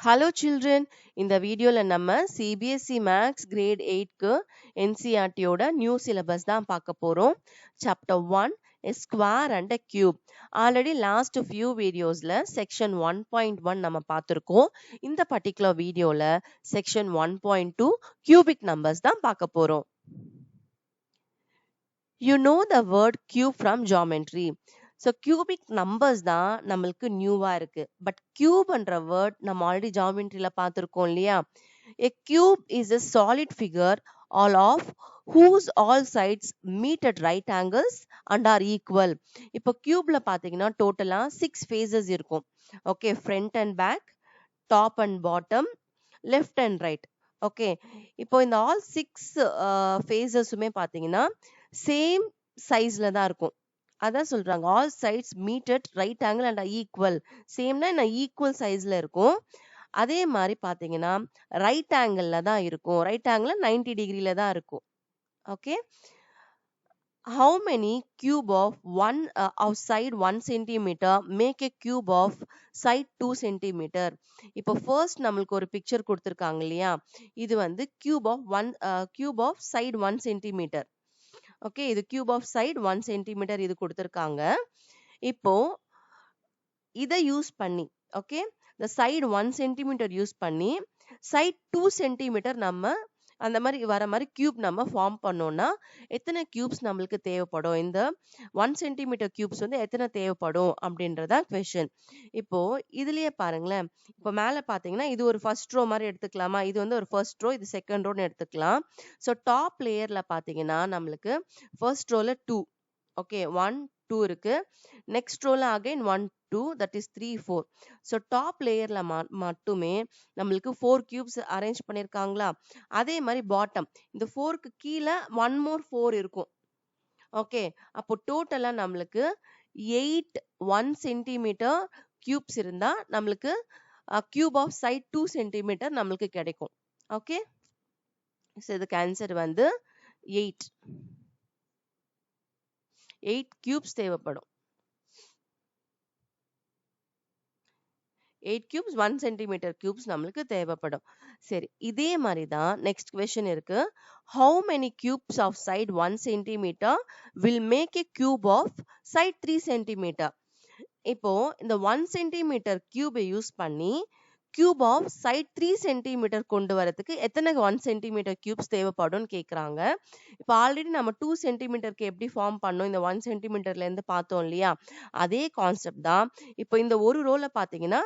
Hello children, இந்த வீடியோல நம்ம CBSE Max Grade 8க்கு NCERT யோட நியூ சிலபஸ் தான் பார்க்க போறோம். Chapter 1 a square and a cube. Already last few videosல section 1.1 நம்ம பார்த்திருக்கோம். இந்த particular வீடியோல section 1.2 cubic numbers தான் பார்க்க போறோம். You know the word cube from geometry. So cubic numbers தான் நம்மளுக்கு நியூவா இருக்கு. பட் கியூப்ன்ற வேர்ட் நம்ம ஆல்ரெடி ஜாமெட்ரியில பார்த்துருக்கோம் இல்லையா? A cube is a solid figure all of whose all sides meet at right angles and are equal. இப்போ கியூப்ல பாத்தீங்கன்னா டோட்டலா 6 phases இருக்கும். Okay, front and back, top and bottom, left and right. Okay, இப்போ இந்த all 6 phases-உமே பாத்தீங்கன்னா same சைஸ்ல தான் இருக்கும். அதான் சொல்றாங்க all sides meet at right angle and equal. சேம்னா என்ன, ஈக்குவல் சைஸ்ல இருக்கும். அதே மாதிரி பாத்தீங்கன்னா ரைட் ஆங்கிள் தான் இருக்கும். ரைட் ஆங்கிள் 90 டிகிரில தான் இருக்கும். Okay, how many cube of one of side 1 centimeter make a cube of side 2 centimeter? இப்போ first நம்மளுக்கு ஒரு பிக்சர் கொடுத்திருக்காங்க இல்லையா? இது வந்து cube of side 1 centimeter. Okay, இது cube of side 1 centimeter இது கொடுத்திருக்காங்க. இப்போ இதை யூஸ் பண்ணி, ஓகே, இந்த சைடு 1 சென்டிமீட்டர் யூஸ் பண்ணி சைட் 2 சென்டிமீட்டர் நம்ம அந்த மாதிரி வர மாதிரி கியூப் நம்ம ஃபார்ம் பண்ணோம்னா எத்தனை கியூப்ஸ் நம்மளுக்கு தேவைப்படும்? இந்த 1 சென்டிமீட்டர் கியூப்ஸ் வந்து எத்தனை தேவைப்படும் அப்படின்றதா கொஸ்டின். இப்போ இதுலயே பாருங்களேன், இப்போ மேல பாத்தீங்கன்னா இது ஒரு ஃபர்ஸ்ட் ரோ மாதிரி எடுத்துக்கலாமா? இது வந்து ஒரு ஃபர்ஸ்ட் ரோ, இது செகண்ட் ரோன்னு எடுத்துக்கலாம். ஸோ டாப் லேயர்ல பாத்தீங்கன்னா நம்மளுக்கு ஃபர்ஸ்ட் ரோல 2, ஓகே, 1 2 இருக்கு. நெக்ஸ்ட் ரோல again 1 2, that is 3 4. So top லேயர்ல மட்டுமே நம்மளுக்கு 4 கியூப்ஸ் அரேஞ்ச் பண்ணிருக்காங்களா? அதே மாதிரி பாட்டம் இந்த 4க்கு கீழே 1 more 4 இருக்கும். ஓகே, அப்போ டோட்டலா நம்மளுக்கு 8 1 சென்டிமீட்டர் கியூப்ஸ் இருந்தா நம்மளுக்கு கியூப் ஆஃப் சைட் 2 சென்டிமீட்டர் நம்மளுக்கு கிடைக்கும். ஓகே, ஸோ இதுக்கு ஆன்சர் வந்து 8 கியூப்ஸ் தேவைப்படும். 8 cubes 1 centimeter cubes நம்மளுக்கு தேவைப்படும். சரி, இதே மாதிரி தான் நெக்ஸ்ட் கொஸ்டின் இருக்கு. How many cubes of side 1 centimeter will make a cube of side 3 centimeter? இப்போ இந்த 1 centimeter cube யூஸ் பண்ணி கியூப் ஆஃப் சைட் 3 சென்டிமீட்டர் கொண்டு வரதுக்கு எத்தனை 1 சென்டிமீட்டர் கியூப்ஸ் தேவைப்படும் கேட்குறாங்க. இப்போ ஆல்ரெடி நம்ம 2 சென்டிமீட்டருக்கு எப்படி ஃபார்ம் பண்ணோம், இந்த 1 சென்டிமீட்டர்ல இருந்து பார்த்தோம் இல்லையா? அதே கான்செப்ட் தான். இப்போ இந்த ஒரு ரோல பாத்தீங்கன்னா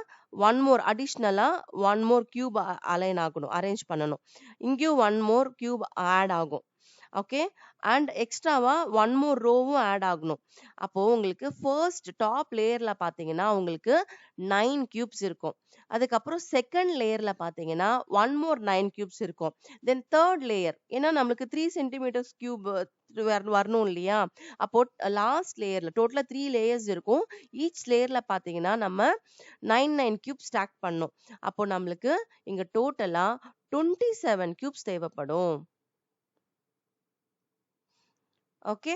ஒன் மோர் அடிஷ்னலா 1 more கியூப் அலைன் ஆகணும், அரேஞ்ச் பண்ணணும். இங்கேயும் 1 more கியூப் ஆட் ஆகும். ஓகே, அண்ட் எக்ஸ்ட்ராவா 1 more ரோவும் ஆட் ஆகணும். அப்போ உங்களுக்கு ஃபர்ஸ்ட் டாப் லேயர்ல பாத்தீங்கன்னா உங்களுக்கு 9 கியூப்ஸ் இருக்கும். அதுக்கப்புறம் செகண்ட் லேயர்ல பாத்தீங்கன்னா 1 more 9 கியூப்ஸ் இருக்கும். தென் தேர்ட் லேயர், ஏன்னா நம்மளுக்கு 3 சென்டிமீட்டர்ஸ் கியூப் வரணும் இல்லையா? அப்போ லாஸ்ட் லேயர்ல டோட்டலா 3 லேயர்ஸ் இருக்கும். ஈச் லேயர்ல பாத்தீங்கன்னா நம்ம 9 கியூப் ஸ்டாக் பண்ணோம். அப்போ நம்மளுக்கு இங்க டோட்டலா 27 கியூப்ஸ் தேவைப்படும். Okay,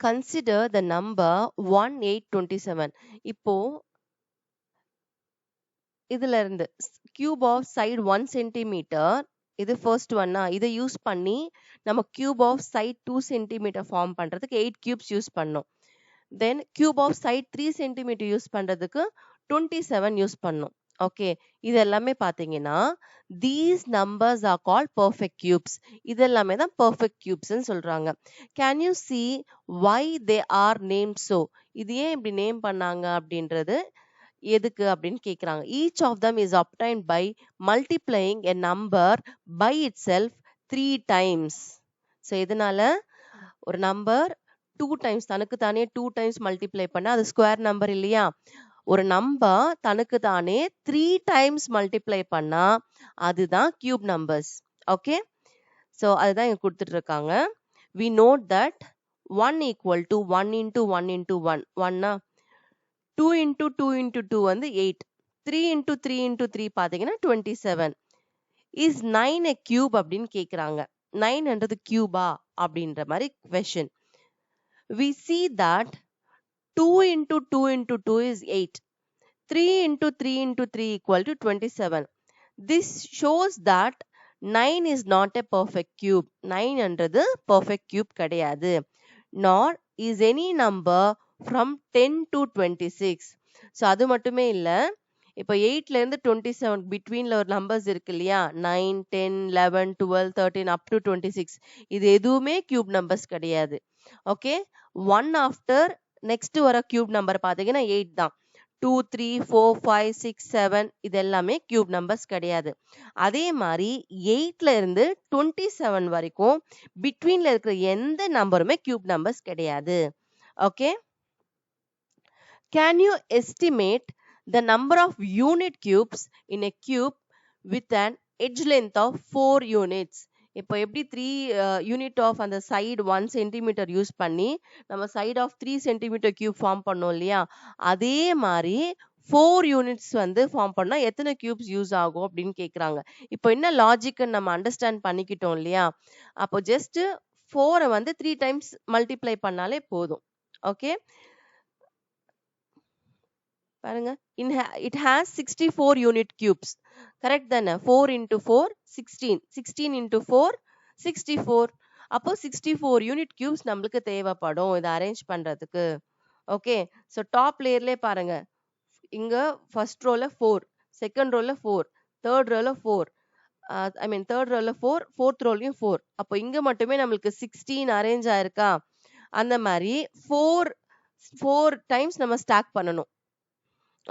consider the number 1827. இப்போ இதுல இருந்து கியூப் ஆஃப் சைடு 1 சென்டிமீட்டர், இது ஃபர்ஸ்ட் ஒன்னா, இதை யூஸ் பண்ணி நம்ம cube of side 2 centimetre form பண்றதுக்கு 8 கியூப்ஸ் யூஸ் பண்ணோம். Then cube of side 3 centimetre use பண்றதுக்கு 27 யூஸ் பண்ணோம். ஓகே, இது எல்லாமே பாத்தீங்கன்னா these numbers are called perfect cubes. இது எல்லாமே தான் perfect cubes ன்னு சொல்றாங்க. Can you see why they are named so? இது ஏன் இப்படி நேம் பண்ணாங்க அப்படின்றது எதுக்கு அப்படின்னு கேக்குறாங்க. Each of them is obtained by multiplying a number by itself 3 times. So இதனால ஒரு நம்பர் 2 டைம்ஸ் தனக்கு தானே 2 டைம்ஸ் மல்டிப்ளை பண்ண அது ஸ்கொயர் நம்பர் இல்லையா? ஒரு நம்பர் தனக்கு தானே 3 டைம்ஸ் மல்டிப்ளை பண்ணா அதுதான் கியூப் நம்பர்ஸ். ஓகே, ஸோ அதுதான் இங்க கொடுத்துட்டு இருக்காங்க. we note that 1 equal to 1 into 1 into 1 1 2 into 2 into 2 வந்து 8, 3 into 3 into 3 பாத்தீங்கன்னா 27. is 9 a cube அப்படின்னு கேக்குறாங்க. 9ன்றது கியூபா அப்படின்ற மாதிரி question. we see that 2 into 2 into 2 is 8. 3 into 3 into 3 equal to 27. This shows that 9 is not a perfect cube. 9 என்றது perfect cube கிடையாது. Nor is any number from 10 to 26. So அது மட்டுமே இல்ல. இப்போ 8ல இருந்து 27 betweenல ஒரு நம்பர்ஸ் இருக்கு இல்லையா, 9, 10, 11, 12, 13 up to 26. இது எதுவுமே cube numbers கிடையாது. ஓகே, 1 after next வர cube number பாத்தீங்கன்னா 8 தான். 2, 3, 4, 5, 6, 7 இது எல்லாமே cube numbers கிடையாது. அதே மாதிரி 8ல இருந்து 27 வரைக்கும் betweenல இருக்கிற எந்த நம்பருமே cube numbers கிடையாது. Okay, can you estimate the number of unit cubes in a cube with an edge length of 4 units? இப்போ எப்படி 3 யூனிட் ஆஃப் அந்த சைடு 1 சென்டிமீட்டர் யூஸ் பண்ணி நம்ம side of 3 centimetre cube form பண்ணோம் இல்லையா, அதே மாதிரி 4 யூனிட்ஸ் வந்து ஃபார்ம் பண்ணா எத்தனை கியூப்ஸ் யூஸ் ஆகும் அப்படின்னு கேட்குறாங்க. இப்போ என்ன லாஜிக்னு நம்ம அண்டர்ஸ்டாண்ட் பண்ணிக்கிட்டோம் இல்லையா, அப்போ ஜஸ்ட் 4 வந்து 3 டைம்ஸ் மல்டிப்ளை பண்ணாலே போதும். ஓகே, பாருங்க, it has 64 unit cubes. Correct தானே? 4 into 4 16, 16 into 4 64. அப்போ 64 யூனிட் கியூப்ஸ் நம்மளுக்கு தேவைப்படும் இதை அரேஞ்ச் பண்றதுக்கு. ஓகே, ஸோ டாப் லேயர்லேயே பாருங்க, இங்க ஃபர்ஸ்ட் ரோல 4, செகண்ட் ரோல 4, தேர்ட் ரோல 4, தேர்ட் ரோல 4, ஃபோர்த் ரோலையும் 4. அப்போ இங்க மட்டுமே நம்மளுக்கு 16 அரேஞ்ச் ஆயிருக்கா. அந்த மாதிரி 4 டைம்ஸ் நம்ம ஸ்டாக் பண்ணணும்.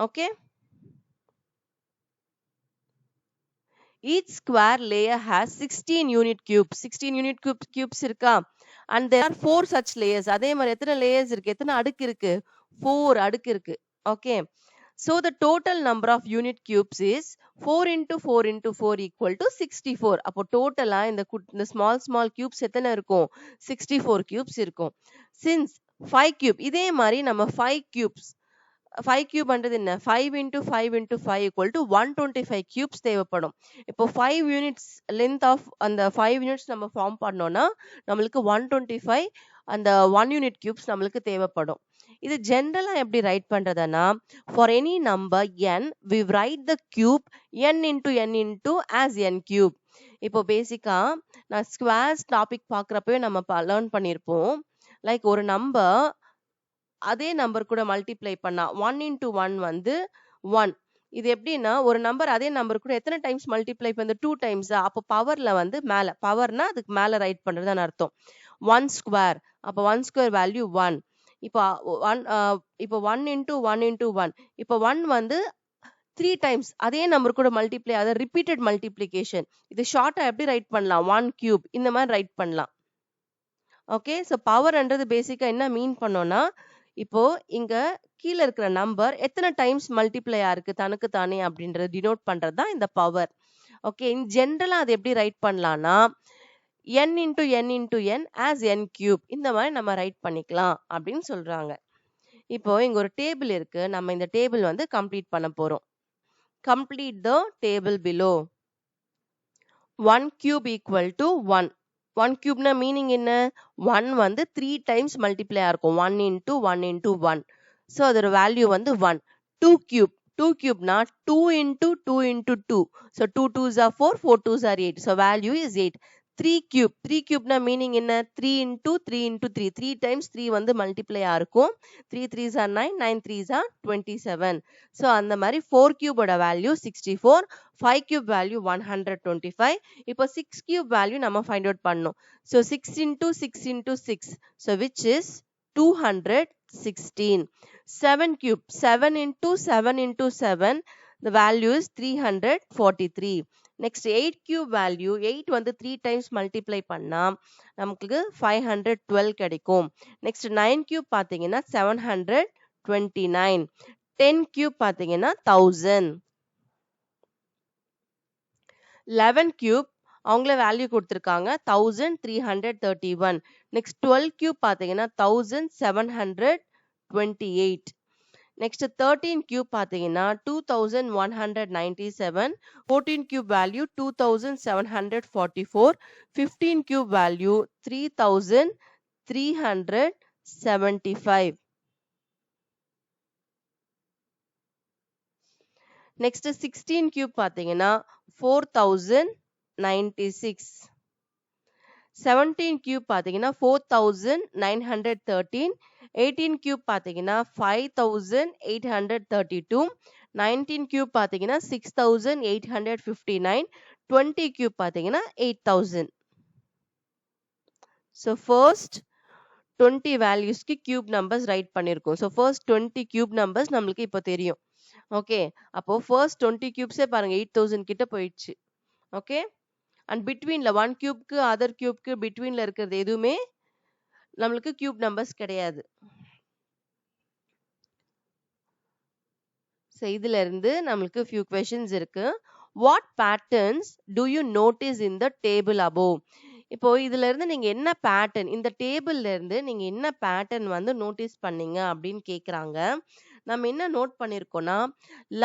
Okay, each square layer has 16 unit cubes. 16 unit cubes இருக்கா, and there are 4 such layers. அதே மாதிரி எத்தனை layers இருக்கு, எத்தனை அடுக்கு இருக்கு, 4 அடுக்கு இருக்கு. Okay, so the total number of unit cubes is 4 into 4 into 4 equal to 64. அப்போ டோட்டலா இந்த small cubes எத்தனை இருக்கும், 64 cubes இருக்கும். Since 5 cube, இதே மாதிரி நம்ம 5 cubes 5 cube பண்றது என்ன, 5 into 5 into 5 equal to 125 cubes தேவைப்படும். இப்போ 5 units length of அந்த 5 units நம்ம ஃபார்ம் பண்ணோம்னா நம்மளுக்கு 125 அந்த 1 unit cubes நம்மளுக்கு தேவைப்படும். இது ஜென்ரலா எப்படி ரைட் பண்றதுன்னா, for any number n we write the cube n into as n cube. இப்போ பேசிக்கா நான் ஸ்கொயர்ஸ் டாபிக் பார்க்குறப்பவே நம்ம லேர்ன் பண்ணியிருப்போம். லைக் ஒரு நம்பர் அதே நம்பர் கூட மல்டிப்ளை பண்ணா 1 into 1 வந்து 1. இது எப்படின்னா, ஒரு நம்பர் அதே நம்பர் கூட எத்தனை டைம்ஸ் மல்டிப்ளை பண்ணது, 2 டைம்ஸ். அப்போ பவர்ல வந்து மேல, பவர்னா அதுக்கு மேல ரைட் பண்றதுன்னு அர்த்தம். 1 ஸ்கொயர், அப்போ 1 ஸ்கொயர் வேல்யூ 1. இப்போ 1 into 1 into 1, இப்போ 1 வந்து 3 டைம்ஸ் அதே நம்பர் கூட மல்டிப்ளை, அதை ரிப்பீட்டட் மல்டிப்ளிகேஷன். இது ஷார்ட்டா எப்படி ரைட் பண்ணலாம், 1 கியூப் இந்த மாதிரி ரைட் பண்ணலாம். ஓகே, ஸோ பவர்ன்றது பேசிக்கா என்ன மீன் பண்ணோம்னா, இப்போ இங்க கீழே இருக்கிற நம்பர் எத்தனை டைம்ஸ் மல்டிப்ளை ஆயிருக்கு தனக்கு தானே அப்படின்றது டினோட் பண்றது தான் இந்த பவர். ஓகே, இன் ஜென்ரலா அது எப்படி ரைட் பண்ணலாம்னா, n into n into n as n cube இந்த மாதிரி நம்ம ரைட் பண்ணிக்கலாம் அப்படின்னு சொல்றாங்க. இப்போ இங்க ஒரு டேபிள் இருக்கு, நம்ம இந்த டேபிள் வந்து கம்ப்ளீட் பண்ண போறோம். Complete the table below. 1 cube equal to 1. 1 cube meaning என்ன, 1 வந்து 3 டைம்ஸ் மல்டிப்ளை ஆயிருக்கும், 1 into 1 into 1. ஸோ அதோட வேல்யூ வந்து 1. 2 cube, 2 cubeனா 2 into 2 into 2. So 2 2s are 4, 4 2s are 8. So value is 8. 3 cube, 3 cubeனா மீனிங் என்ன, 3 into 3 into 3. 3 டைம்ஸ் 3 வந்து multiply ஆயிருக்கும், 3 3s are 9, 9 3s are 27. So அந்த மாதிரி 4 cubeோட வேல்யூ 64, 5 cube வேல்யூ 125. இப்போ 6 cube வேல்யூ நம்ம ஃபைண்ட் அவுட் பண்ணணும். So 6 into 6 into 6, so which is 216. 7 cube, 7 into 7 into 7, the value is 343. Next 8 cube value, 8 வந்து 3 times multiply பண்ணா நமக்கு 512 கிடைக்கும். Next 9 cube பாத்தீங்கன்னா 729. 10 cube பாத்தீங்கன்னா 1000. 11 cube அவங்களே வேல்யூ கொடுத்திருக்காங்க 1331. Next 12 cube பாத்தீங்கன்னா 1728. Next 13 cube பாத்தீங்கன்னா 2197. 14 cube value 2744. 15 cube value 3375. Next 16 cube பார்த்தீங்கன்னா 4096. 17 கியூப் பார்த்தீங்கன்னா 4913. 18 கியூப் பார்த்தீங்கன்னா 5832. 19 கியூப் பார்த்தீங்கன்னா 6859. 20 கியூப் பார்த்தீங்கன்னா 8000. ஸோ ஃபர்ஸ்ட் 20 வேல்யூஸ்க்கு கியூப் நம்பர்ஸ் ரைட் பண்ணியிருக்கோம். ஸோ ஃபர்ஸ்ட் 20 கியூப் நம்பர்ஸ் நம்மளுக்கு இப்போ தெரியும். ஓகே, அப்போ ஃபர்ஸ்ட் 20 கியூப்ஸே பாருங்க 8000 கிட்ட போயிடுச்சு. ஓகே, அண்ட் பிட்வீன்ல 1 கியூப்க்கு அதர் கியூப்க்கு பிட்வீன்ல இருக்கிறது எதுவுமே நம்மளுக்கு கியூப் நம்பர்ஸ் கிடையாது. ஸோ இதுல இருந்து நம்மளுக்கு ஃபியூ கொஸ்டின்ஸ் இருக்கு. What patterns to you notice in the table above? இப்போ இதுல இருந்து நீங்க என்ன பேட்டர்ன், இந்த டேபிள்ல இருந்து நீங்க என்ன பேட்டர்ன் வந்து நோட்டீஸ் பண்ணீங்க அப்படின்னு கேக்குறாங்க. நம்ம என்ன நோட் பண்ணிருக்கோம்னா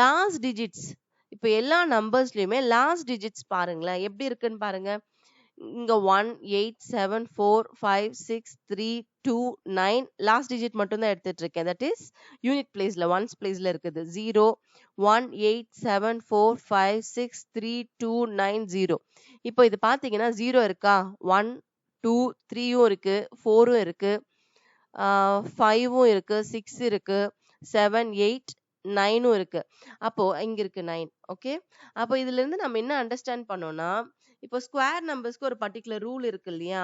லாஸ்ட் டிஜிட்ஸ், இப்போ எல்லா நம்பர்ஸ்லயுமே லாஸ்ட் டிஜிட்ஸ் பாருங்களேன் எப்படி இருக்குன்னு பாருங்க. இங்க 1 8 7 4 5 6 3 2 9 லாஸ்ட் டிஜிட் மட்டும் தான் எடுத்துட்டு இருக்கேன். தட் இஸ் யூனிட் பிளேஸ்ல ஒன்ஸ் பிளேஸ்ல இருக்குது. 0 1 8 7 4 5 6 3 2 9 0. இப்போ இது பாத்தீங்கன்னா 0 இருக்கா, 1 2 3யும் இருக்கு, 4ம் இருக்கு, 5ம் இருக்கு, 6 இருக்கு, 7 8 9ம் இருக்கு. அப்போ இங்க இருக்கு 9. ஓகே, அப்போ இதுல இருந்து நம்ம என்ன அண்டர்ஸ்டாண்ட் பண்ணோம்னா, இப்போ ஸ்கொயர் நம்பர்ஸ்க்கு ஒரு பர்டிகுலர் ரூல் இருக்கு இல்லையா.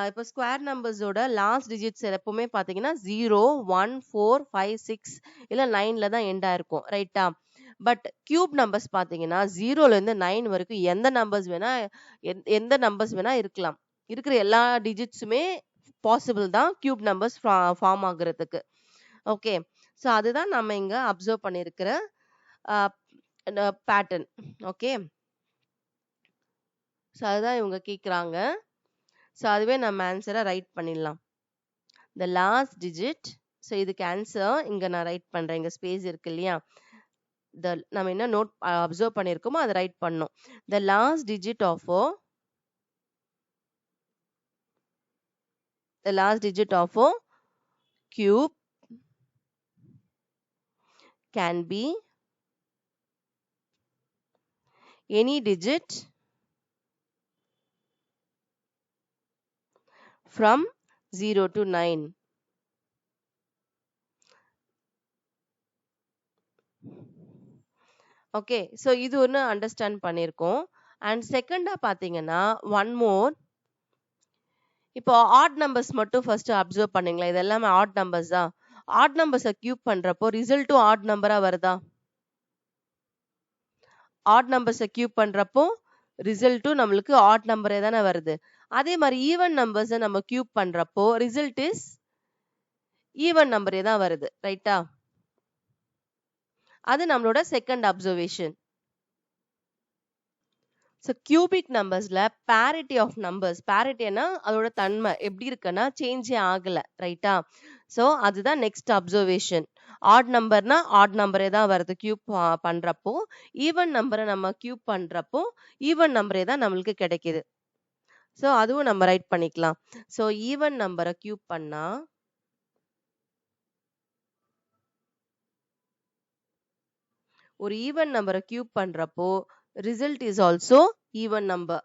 இப்போ ஸ்கொயர் நம்பர்ஸோட லாஸ்ட் டிஜிட்ஸ் எப்பவுமே பாத்தீங்கன்னா 0 1 4 5 6 இல்ல 9ல தான் எண்ட் ஆயிருக்கும். ரைட்டா? பட் கியூப் நம்பர்ஸ் பாத்தீங்கன்னா 0ல இருந்து 9 வரைக்கும் எந்த நம்பர்ஸ் வேணா இருக்கலாம். இருக்கிற எல்லா டிஜிட்ஸுமே பாசிபிள் தான் கியூப் நம்பர்ஸ் ஃபார்ம் ஆகுறதுக்கு. ஓகே, ஸோ அதுதான் நம்ம இங்க அப்சர்வ் பண்ணியிருக்கிற பேட்டர்ன். ஓகே, ஸோ அதுதான் இவங்க கேட்குறாங்க. ஸோ அதுவே நம்ம ஆன்சரை ரைட் பண்ணிடலாம். த லாஸ்ட் டிஜிட், ஸோ இதுக்கு ஆன்சர் இங்கே நான் ரைட் பண்ணுறேன். இங்கே ஸ்பேஸ் இருக்கு இல்லையா, நம்ம என்ன நோட் அப்சர்வ் பண்ணியிருக்கோமோ அதை ரைட் பண்ணோம். The last digit of cube can be any digit from 0 to 9. Okay, so இது ஒன்று அண்டர்ஸ்டாண்ட் பண்ணியிருக்கோம். அண்ட் செகண்டா பார்த்தீங்கன்னா ஒன் மோர். இப்போ ஆட் நம்பர்ஸ் மட்டும் ஃபர்ஸ்ட் அப்சர்வ் பண்ணீங்களா, இது எல்லாமே ஆட் நம்பர்ஸ் தான். ஆட் நம்பர்ஸை கியூப் பண்றப்போ ரிசல்ட்டும் ஆட் நம்பரா வருதா? ஆட் நம்பர்ஸை கியூப் பண்றப்போ ரிசல்ட்டும் நம்மளுக்கு ஆட் நம்பரே தானே வருது. அதே மாதிரி ஈவன் நம்பர்ஸை நம்ம கியூப் பண்றப்போ ரிசல்ட் இஸ் ஈவன் நம்பரே தான் வருது. ரைட்டா? அது நம்மளோட செகண்ட் அப்சர்வேஷன். ஸோ கியூபிக் நம்பர்ஸ்ல பேரிட்டி ஆஃப் நம்பர்ஸ், பேரிட்டினா அதோட தன்மை எப்படி இருக்குன்னா சேஞ்சே ஆகல. ரைட்டா? ஸோ அதுதான் நெக்ஸ்ட் அப்சர்வேஷன். ஆட் நம்பர்னா ஆட் நம்பரே தான் வருது கியூப் பண்றப்போ, ஈவன் நம்பரை நம்ம கியூப் பண்றப்போ ஈவன் நம்பரே தான் நம்மளுக்கு கிடைக்குது. ஸோ அதுவும் நம்ம ரைட் பண்ணிக்கலாம். ஸோ ஈவன் நம்பரை கியூப் பண்ணா ஒரு ஈவன் நம்பரை கியூப் பண்றப்போ result is also even number.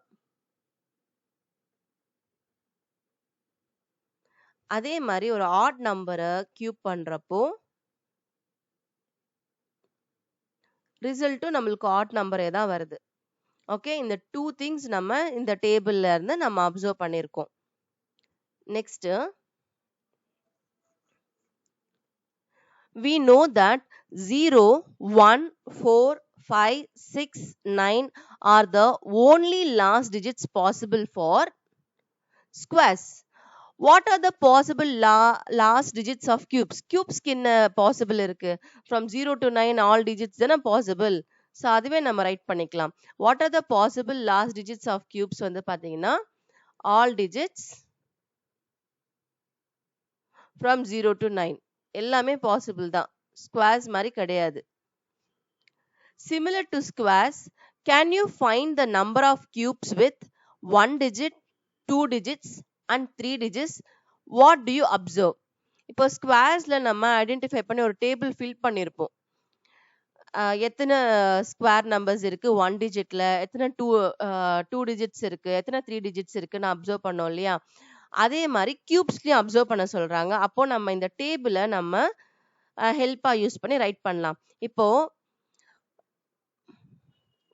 அதே மாதிரி ஒரு ஆட் நம்பரை கியூப் பண்றப்போ ரிசல்ட்டும் நம்மளுக்கு ஆட் நம்பரே தான் வருது. ஓகே, இந்த டூ திங்ஸ் நம்ம இந்த டேபிள்ல இருந்து நம்ம அப்சர்வ் பண்ணியிருக்கோம். Next, we know that 0 1 4 5 6 9 are the only last digits possible for squares. What are the possible last digits of cubes? Cubes க்கு என்ன possible இருக்கு? From 0 to 9 all digits தானே possible. ஸோ அதுவே நம்ம ரைட் பண்ணிக்கலாம். What are the possible last digits of cubes வந்து பார்த்தீங்கன்னா all digits from 0 to 9 எல்லாமே பாசிபிள் தான், ஸ்கொயர்ஸ் மாதிரி கிடையாது. Similar to squares, can you find the number of cubes with 1 digit, 2 digits and 3 digits? What do you observe? இப்போ ஸ்கொயர்ஸ்ல நம்ம identify பண்ணி ஒரு டேபிள் ஃபில் பண்ணியிருப்போம். எத்தனை ஸ்கொயர் நம்பர்ஸ் இருக்கு 1 டிஜிட்ல, எத்தனை 2 டிஜிட்ஸ் இருக்கு, எத்தனை 3 டிஜிட்ஸ் இருக்குன்னு அப்சர்வ் பண்ணோம் இல்லையா? அதே மாதிரி கியூப்ஸ்லயும் அப்சர்வ் பண்ண சொல்றாங்க. அப்போ நம்ம இந்த டேபிளை நம்ம ஹெல்ப்பா யூஸ் பண்ணி ரைட் பண்ணலாம். இப்போ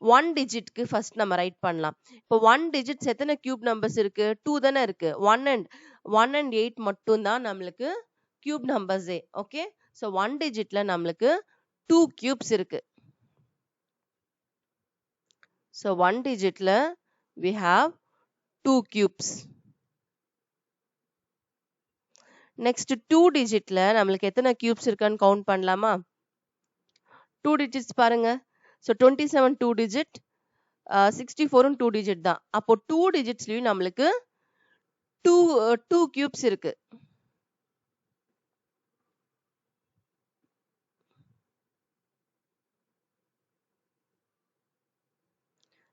1 டிஜிட்க்கு ஃபர்ஸ்ட் நம்ம ரைட் பண்ணலாம். இப்போ 1 டிஜிட்ஸ் எத்தனை கியூப் நம்பர்ஸ் இருக்கு? 2 தானே இருக்கு. 1 and 8 மட்டும் தான் நம்மளுக்கு கியூப் நம்பர்ஸே. ஓகே, ஸோ 1 டிஜிட்ல நம்மளுக்கு 2 கியூப்ஸ் இருக்கு. So 1 டிஜிட்ல we have 2 cubes. Next 2 டிஜிட்ல நம்மளுக்கு எத்தனை கியூப்ஸ் இருக்குன்னு கவுண்ட் பண்ணலாமா? 2 டிஜிட்ஸ் பாருங்க. ஸோ 27 2 டிஜிட், 64 2 டிஜிட் தான். அப்போ 2 டிஜிட்ஸ்லயும் நம்மளுக்கு 2 கியூப்ஸ் இருக்கு.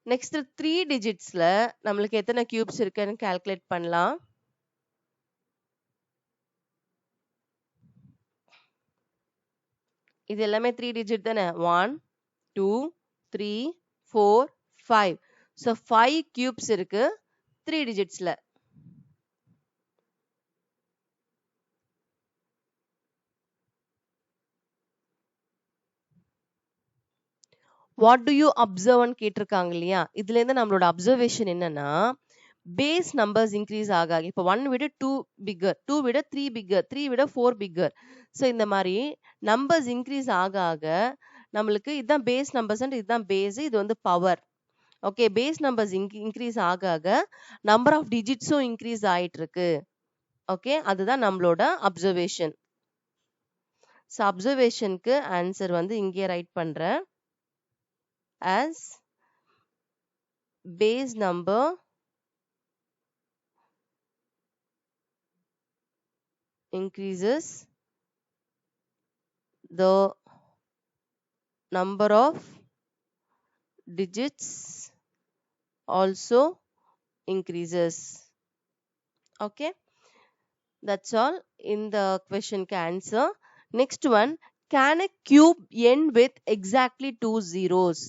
நெக்ஸ்ட் 3 டிஜிட்ஸ்ல நம்மளுக்கு எத்தனை கியூப்ஸ் இருக்குன்னு கால்குலேட் பண்ணலாம். இது எல்லாமே 3 டிஜிட் தானே. 1 2 3 4 5. ஸோ 5 கியூப்ஸ் இருக்கு 3 டிஜிட்ஸ்ல. வாட் டு யூ அப்சர்வ்னு கேட்டிருக்காங்க இல்லையா? இதுல இருந்து நம்மளோட அப்சர்வேஷன் என்னன்னா, பேஸ் நம்பர்ஸ் இன்க்ரீஸ் ஆக இப்போ 1 விட 2 பிக்கர், 2 விட 3 பிக்கர், 3 விட 4 பிக்கர். ஸோ இந்த மாதிரி நம்பர்ஸ் இன்க்ரீஸ் ஆக ஆக நம்மளுக்கு இதுதான் பேஸ் நம்பர்ஸ் அண்ட் இதுதான் பேஸ், இது வந்து power. Okay, base numbers increase ஆக ஆக நம்பர் ஆஃப் டிஜிட்ஸும் இன்க்ரீஸ் ஆயிட்டு இருக்கு. ஓகே, அதுதான் நம்மளோட அப்சர்வேஷன். ஸோ அப்சர்வேஷனுக்கு ஆன்சர் வந்து இங்கே ரைட் பண்றேன். as base number increases, the number of digits also increases. Okay, that's all in the question ka answer. Next one, can a cube end with exactly 2 zeros?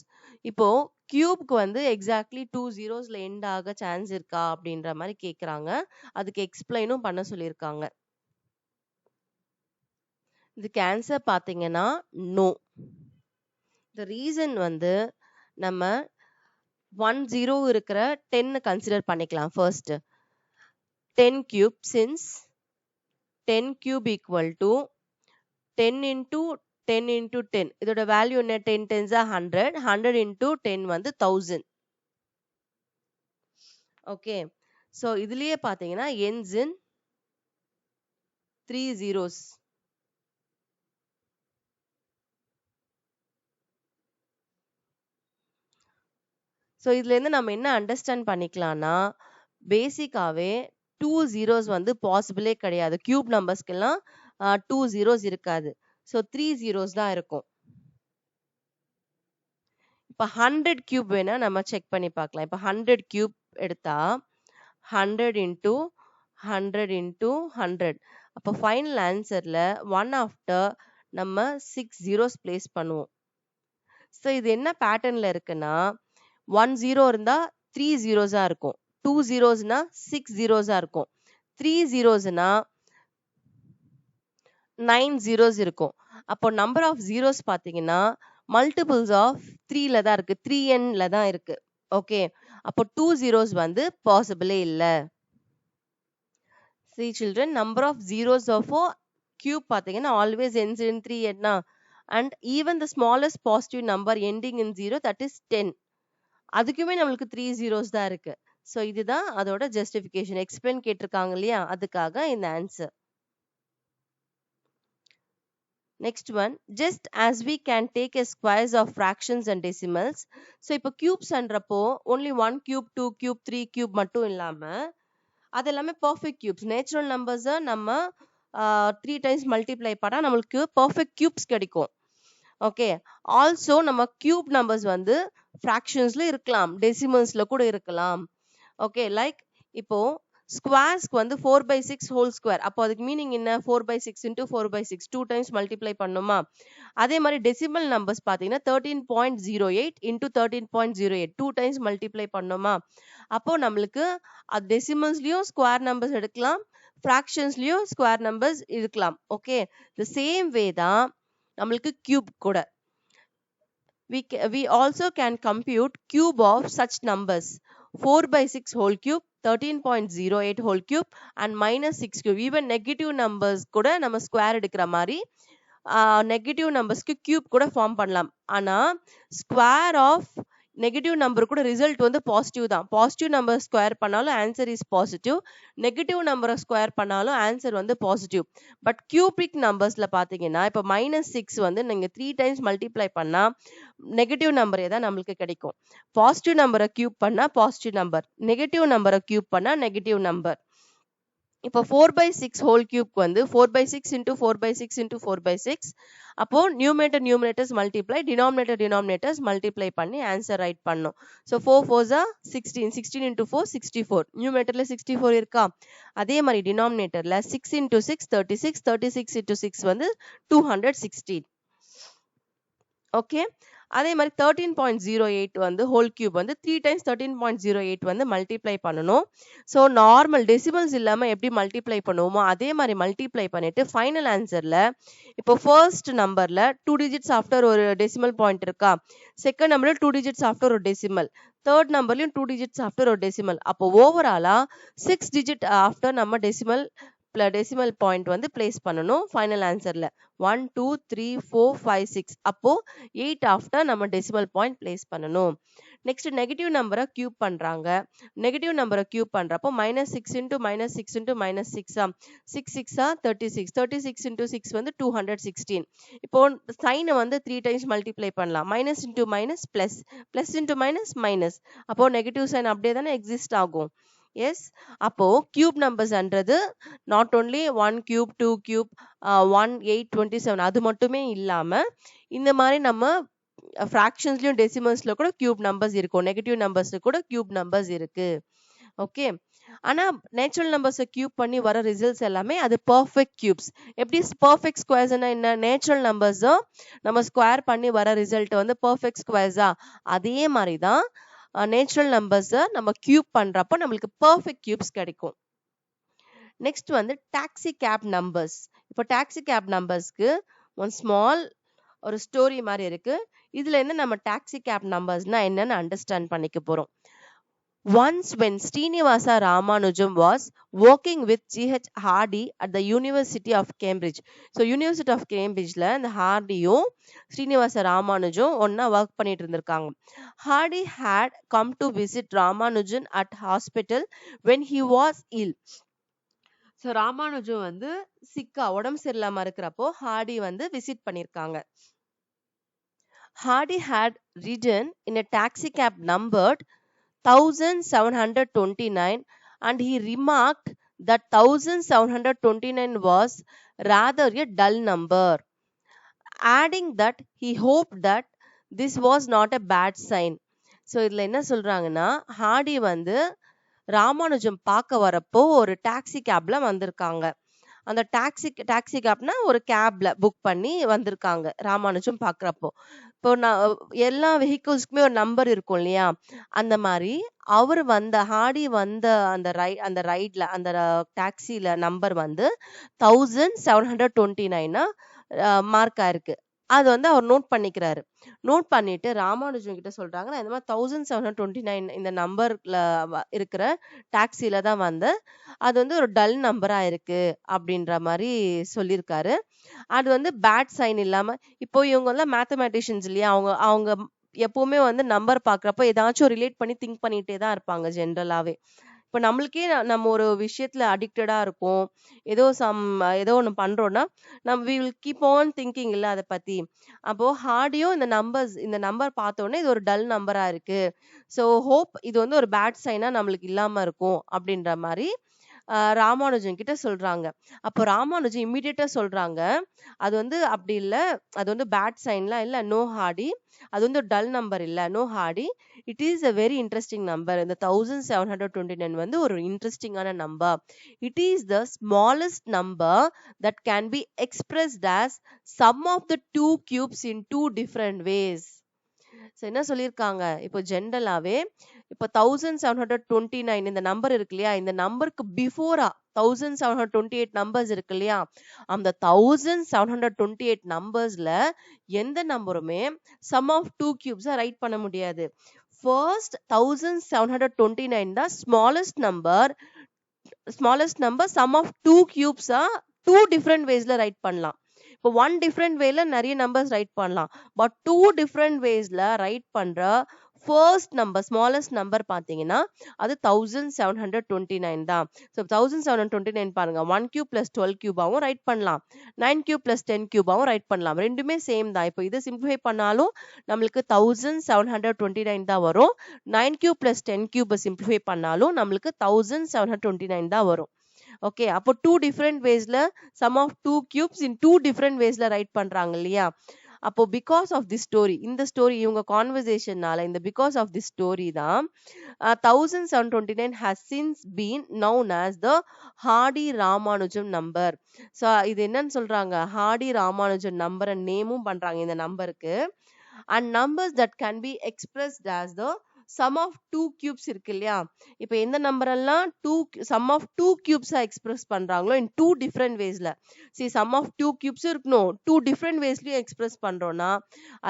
இப்போ கியூப்க்கு வந்து exactly 2 ஜீரோஸ்ல end ஆக chance இருக்கா அப்படின்ற மாதிரி கேக்குறாங்க. அதுக்கு எக்ஸ்பிளைனும் பண்ண சொல்லியிருக்காங்க. இதுக்கு ஆன்சர் பாத்தீங்கன்னா நோ. த ரீசன் வந்து நம்ம 1 0 இருக்கிற 10 கன்சிடர் பண்ணிக்கலாம். First 10 cube, since 10 cube equal to 10 into 10 into 10. இதோட வேல்யூ என்ன? 10 tens are 100. 100 into 10 வந்து 1000. ஓகே, ஸோ இதுலயே பாத்தீங்கன்னா ends in 3 zeros. ஸோ இதுல இருந்து நம்ம என்ன அண்டர்ஸ்டாண்ட் பண்ணிக்கலாம்னா, பேசிக்காவே 2 zeros வந்து பாசிபிளே கிடையாது. கியூப் நம்பர்ஸ்க்கெல்லாம் 2 zeros இருக்காது. ஸோ 3 zeros தான் இருக்கும். இப்போ 100 கியூப் வேணா நம்ம செக் பண்ணி பார்க்கலாம். இப்போ 100 கியூப் எடுத்தா 100 into 100 into 100. அப்போ ஃபைனல் ஆன்சர்ல 1 ஆஃப்டர் நம்ம 6 zeros பிளேஸ் பண்ணுவோம். ஸோ இது என்ன பேட்டர்ன்ல இருக்குன்னா, 1 0 இருந்தா 3 zeros-ஆ இருக்கும், 2 zeros-னா 6 zeros-ஆ இருக்கும், 3 zeros-னா 9 zeros இருக்கும். அப்போ நம்பர் ஆஃப் zeros பாத்தீங்கன்னா மல்டிபிள்ஸ் ஆஃப் 3ல தான் இருக்கு, 3n-ல தான் இருக்கு. ஓகே, அப்போ 2 zeros வந்து பாசிபிளே இல்ல. See children, number of zeros of a cube பாத்தீங்கன்னா always ends in 3n, and even the smallest positive number ending in 0, that is 10. அதுக்குமே நம்மளுக்கு 3 zeros தான் இருக்கு. ஸோ இதுதான் அதோட ஜஸ்டிஃபிகேஷன். எக்ஸ்பிளைன் கேட்டிருக்காங்க இல்லையா, அதுக்காக இந்த answer. Next one, just as we can take a squares of fractions and decimals. So இப்போ cubes அன்றப்போ only 1 cube, 2 cube, 3 cube மட்டும் இல்லாம அது எல்லாமே பர்ஃபெக்ட் கியூப்ஸ். நேச்சுரல் நம்பர்ஸை நம்ம 3 டைம்ஸ் மல்டிப்ளை பண்ணா நம்மளுக்கு பர்ஃபெக்ட் கியூப்ஸ் கிடைக்கும். ஓகே, ஆல்சோ நம்ம கியூப் நம்பர்ஸ் வந்து ஃப்ராக்ஷன்ஸ்ல இருக்கலாம், டெசிமல்ஸ்ல கூட இருக்கலாம். ஓகே, லைக் இப்போ ஸ்கொயர்ஸ்க்கு வந்து 4/6 ஹோல் ஸ்கொயர். அப்போ அதுக்கு மீனிங் என்ன? 4/6 into 4/6 2 டைம்ஸ் மல்டிப்ளை பண்ணுமா? அதே மாதிரி டெசிமல் நம்பர்ஸ் பார்த்தீங்கன்னா 13.08 into 13.08 2 டைம்ஸ் மல்டிப்ளை பண்ணுமா? அப்போ நம்மளுக்கு டெசிமல்ஸ்லயும் ஸ்கொயர் நம்பர்ஸ் எடுக்கலாம், ஃப்ராக்ஷன்ஸ்லயும் ஸ்கொயர் நம்பர்ஸ் இருக்கலாம். ஓகே, தி சேம் வே தான் நம்மளுக்கு கியூப் கூட. We also can compute cube of such numbers 4/6 whole cube, 13.08 whole cube and -6 cube. Even negative numbers கூட நம்ம ஸ்கொயர் எடுக்கிற மாதிரி நெகட்டிவ் நம்பர்ஸ்க்கு கியூப் கூட ஃபார்ம் பண்ணலாம். ஆனா ஸ்கொயர் ஆஃப் நெகட்டிவ் நம்பர் கூட ரிசல்ட் வந்து பாசிட்டிவ் தான். பாசிட்டிவ் நம்பர் ஸ்கொயர் பண்ணாலும் ஆன்சர் இஸ் பாசிட்டிவ், நெகட்டிவ் நம்பரை ஸ்கொயர் பண்ணாலும் ஆன்சர் வந்து பாசிட்டிவ். பட் கியூபிக் நம்பர்ஸ்ல பாத்தீங்கன்னா இப்போ -6 வந்து நீங்க 3 டைம்ஸ் மல்டிப்ளை பண்ணா நெகட்டிவ் நம்பரே தான் நம்மளுக்கு கிடைக்கும். பாசிட்டிவ் நம்பரை கியூப் பண்ணா பாசிட்டிவ் நம்பர், நெகட்டிவ் நம்பரை கியூப் பண்ணா நெகட்டிவ் நம்பர். இப்போ 4/6 ஹோல் கியூப்க்கு வந்து 4/6 into 4/6 into 4/6. அப்போ நியூமரேட்டர்ஸ் மல்டிப்ளை, டினாமினேட்டர்ஸ் மல்டிப்ளை பண்ணி ஆன்சர் ரைட் பண்ணும். So 4 4s are 16, 16 into 4 64. நியூமரேட்டர்ல 64 இருக்கா? அதே மாதிரி டினாமினேட்டர்ல 6 into 6 36, 36 into 6 வந்து 216. ஓகே, அதே மாதிரி 13.08 வந்து ஹோல் கியூப் வந்து 3 டைம்ஸ் 13.08 வந்து மல்டிப்ளை பண்ணணும். ஸோ நார்மல் டெசிமல்ஸ் இல்லாமல் எப்படி மல்டிப்ளை பண்ணுவோமோ அதே மாதிரி மல்டிப்ளை பண்ணிட்டு ஃபைனல் ஆன்சர்ல இப்போ ஃபர்ஸ்ட் நம்பர்ல 2 டிஜிட்ஸ் ஆஃப்டர் ஒரு டெசிமல் பாயிண்ட் இருக்கா, செகண்ட் நம்பர்ல 2 டிஜிட்ஸ் ஆஃப்டர் ஒரு டெசிமல், தேர்ட் நம்பர்லயும் 2 டிஜிட்ஸ் ஆஃப்டர் ஒரு டெசிமல். அப்போ ஓவராலா 6 டிஜிட் ஆஃப்டர் நம்ம டெசிமல் பாயிண்ட் வந்து பிளேஸ் பண்ணணும் ஃபைனல் ஆன்சர்ல. 1 2 3 4 5 6. அப்போ 8 ஆஃப்டர் நம்ம டெசிமல் பாயிண்ட் பிளேஸ் பண்ணணும். நெக்ஸ்ட் நெகட்டிவ் நம்பரை கியூப் பண்றாங்க. நெகட்டிவ் நம்பரை கியூப் பண்றப்போ -6 into -6 into -6 6 6 36, 36 into 6 வந்து 216. இப்போ சைனை வந்து 3 டைம்ஸ் மல்டிப்ளை பண்ணலாம். Minus into minus plus, plus into minus minus. அப்போ நெகட்டிவ் சைன் அப்படியே தானே எக்ஸிஸ்ட் ஆகும். எஸ், அப்போ கியூப் நம்பர்ஸ்ன்றது நாட் ஓன்லி 1 கியூப் 2 கியூப் 1 8 27 அது மட்டுமே இல்லாம இந்த மாதிரி நம்ம ஃப்ராக்ஷன்ஸ்லயும் டெசிமல்ஸ்ல கூட கியூப் நம்பர்ஸ் இருக்கும், நெகட்டிவ் நம்பர்ஸ்ல கூட கியூப் நம்பர்ஸ் இருக்கு. ஓகே, ஆனா நேச்சுரல் நம்பர்ஸை கியூப் பண்ணி வர ரிசல்ட்ஸ் எல்லாமே அது பர்ஃபெக்ட் கியூப்ஸ். எப்படி பர்ஃபெக்ட் ஸ்கொயர்ஸ்னா என்ன? நேச்சுரல் நம்பர்ஸும் நம்ம ஸ்கொயர் பண்ணி வர ரிசல்ட் வந்து பர்ஃபெக்ட் ஸ்கொயர்ஸா, அதே மாதிரி தான் நேச்சுரல் நம்பர்ஸை நம்ம கியூப் பண்றப்போ நம்மளுக்கு பர்ஃபெக்ட் கியூப்ஸ் கிடைக்கும். நெக்ஸ்ட் வந்து டாக்ஸி கேப் நம்பர்ஸ். இப்போ டாக்ஸி கேப் நம்பர்ஸ்க்கு ஒன் ஸ்மால் ஒரு ஸ்டோரி மாதிரி இருக்கு. இதுல இருந்து நம்ம டாக்ஸி கேப் நம்பர்ஸ்னா என்னன்னு அண்டர்ஸ்டாண்ட் பண்ணிக்க போறோம். Once when Srinivasa Ramanujan was working with G.H. Hardy at the University of Cambridge. So University of Cambridgeல இந்த ஹார்டியும் ஸ்ரீனிவாச ராமானுஜும் ஒன்னா ஒர்க் பண்ணிட்டு இருந்திருக்காங்க. Hardy had come to visit Ramanujan at hospital when he was ill. So Ramanujam வந்து சிக்கா உடம்பு சரியில்லாம இருக்கிறப்போ Hardy வந்து visit பண்ணியிருக்காங்க. Hardy had ridden in a taxi cab numbered 1729 and he remarked that 1729 was rather a dull number, adding that he hoped that this was not a bad sign. So இதுல என்ன சொல்றாங்கன்னா, Hardy வந்து ராமானுஜம் பார்க்க வரப்போ ஒரு taxi கேப்ல வந்திருக்காங்க. அந்த டாக்ஸி கேப்னா ஒரு கேப்ல புக் பண்ணி வந்திருக்காங்க ராமானுஜம் பாக்குறப்போ. இப்போ எல்லா வெஹிக்கிள்ஸ்க்குமே ஒரு நம்பர் இருக்கும் இல்லையா, அந்த மாதிரி அவர் வந்த ஹார்டி வந்த அந்த ரைட்ல அந்த டாக்ஸில நம்பர் வந்து 1729 மார்க் ஆயிருக்கு. அது வந்து அவர் நோட் பண்ணிக்கிறாரு. நோட் பண்ணிட்டு ராமானுஜம் கிட்ட சொல்றாங்க, நான் இந்த மாதிரி 1729 இந்த நம்பர்ல இருக்கிற டாக்ஸில தான் வந்து அது வந்து ஒரு டல் நம்பரா இருக்கு அப்படின்ற மாதிரி சொல்லியிருக்காரு. அது வந்து பேட் சைன் இல்லாம, இப்போ இவங்க எல்லாம் மேத்தமேட்டிஷியன்ஸ் இல்லையா, அவங்க எப்பவுமே வந்து நம்பர் பாக்குறப்ப ஏதாச்சும் ரிலேட் பண்ணி திங்க் பண்ணிட்டே தான் இருப்பாங்க ஜென்ரலாவே. இப்போ நம்மளுக்கே நம்ம ஒரு விஷயத்துல அடிக்டடா இருக்கும், ஏதோ ஒண்ணு பண்றோம்னா நம்ம we will keep on thinking இல்ல அதை பத்தி. அப்போ ஹார்டியும் இந்த நம்பர் பார்த்த உடனே இது ஒரு டல் நம்பரா இருக்கு, ஸோ ஹோப் இது வந்து ஒரு பேட் சைனா நம்மளுக்கு இல்லாம இருக்கும் அப்படின்ற மாதிரி ராமானுஜன் கிட்ட சொல்றாங்க. அப்போ ராமானுஜன் இம்மிடியேட்டா சொல்றாங்க, அது வந்து அப்படி இல்ல, அது வந்து பேட் சைன்லாம் இல்ல, நோ ஹார்டி, அது வந்து டல் நம்பர் இல்ல, no Hardy, it is a very interesting number. இந்த 1729 வந்து ஒரு இன்ட்ரெஸ்டிங்கான number. It is the smallest number that can be expressed as sum of the two cubes in two different ways. என்ன சொல்லியிருக்காங்க, இப்போ ஜென்ரலாவே இப்போ 1729 இந்த நம்பர் இருக்கு இல்லையா, இந்த நம்பருக்கு பிஃபோரா 1728 நம்பர்ஸ் இருக்கு இல்லையா, அந்த 1728 நம்பர்ஸ்ல எந்த நம்பருமே சம் ஆஃப் டூ கியூப்ஸா ரைட் பண்ண முடியாது. ஃபர்ஸ்ட் 1729 தான் smallest number sum of two கியூப்ஸா டூ டிஃப்ரெண்ட் வேஸ்ல ரைட் பண்ணலாம். இப்போ ஒன் டிஃப்ரெண்ட் வேல நிறைய நம்பர்ஸ் ரைட் பண்ணலாம், பட் டூ டிஃப்ரெண்ட் வேஸ்ல ரைட் பண்ற ஃபர்ஸ்ட் நம்பர் ஸ்மாலஸ்ட் நம்பர் பாத்தீங்கன்னா அது 1729 தான். ஸோ 1729 பாருங்க, 1 கியூப் பிளஸ் 12 கியூபாவும் ரைட் பண்ணலாம், 9 கியூப் பிளஸ் 10 கியூபாவும் ரைட் பண்ணலாம், ரெண்டுமே சேம் தான். இப்போ இதை சிம்பிளிஃபை பண்ணாலும் நம்மளுக்கு 1729 தான் வரும், 9 கியூப் பிளஸ் 10 கியூபை சிம்பிளிஃபை பண்ணாலும் நம்மளுக்கு 1729 தான் வரும். ஓகே, அப்போ டூ டிஃப்ரெண்ட் வேஸ்ல sum of two cubes in two different வேஸ்ல ரைட் பண்றாங்க இல்லையா. அப்போ பிகாஸ் ஆஃப் தி ஸ்டோரி, இந்த ஸ்டோரி இவங்க கான்வர்சேஷனால இந்த பிகாஸ் ஆஃப் தி ஸ்டோரி தான் 1729 has since been known as the Hardy Ramanujan number. So இது என்னன்னு சொல்றாங்க, ஹார்டி ராமானுஜம் நம்பரை நேமும் பண்றாங்க இந்த நம்பருக்கு. And numbers that can be expressed as the sum of two cubes இருக்கு இல்லையா, இப்போ எந்த நம்பர் எல்லாம் சம் ஆஃப் டூ கியூப்ஸா எக்ஸ்பிரஸ் பண்றாங்களோ இன் டூ டிஃப்ரெண்ட் வேஸ்ல, சம் ஆஃப் டூ கியூப்ஸ் இருக்கணும், டூ டிஃப்ரெண்ட் வேஸ்லயும் எக்ஸ்பிரஸ் பண்றோம்னா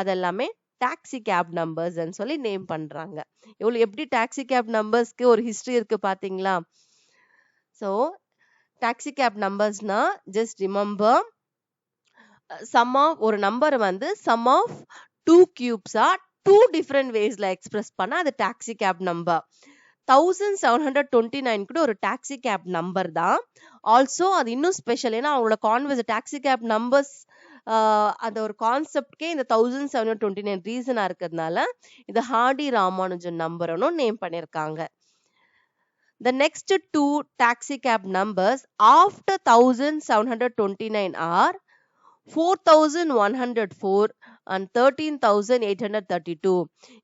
அதெல்லாமே டாக்ஸி கேப் நம்பர்ஸ் சொல்லி நேம் பண்றாங்க. எவ்வளவு எப்படி டாக்ஸி கேப் நம்பர்ஸ்க்கு ஒரு ஹிஸ்டரி இருக்கு பாத்தீங்களா. ஸோ டாக்ஸி கேப் நம்பர்ஸ்னா ஜஸ்ட் ரிமெம்பர் சம் ஆஃப் ஒரு நம்பர் வந்து சம் ஆஃப் டூ கியூப்ஸா டூ டிஃப்ரெண்ட் வேஸ்ல எக்ஸ்பிரஸ் பண்ணா அது டாக்ஸி கேப் நம்பர். 1729 கூட ஒரு டாக்ஸி கேப் நம்பர் தான். ஆல்சோ அது இன்னும் ஸ்பெஷல், ஏன்னா அவங்களோட டாக்ஸி கேப் நம்பர்ஸ் அந்த ஒரு கான்செப்ட்கே இந்த 1729 ரீசனா இருக்கிறதுனால இது ஹார்டி ராமானுஜன் நம்பர்னு நேம் பண்ணிருக்காங்க. The next two taxi cab numbers after 1729 are 4104 and 13832.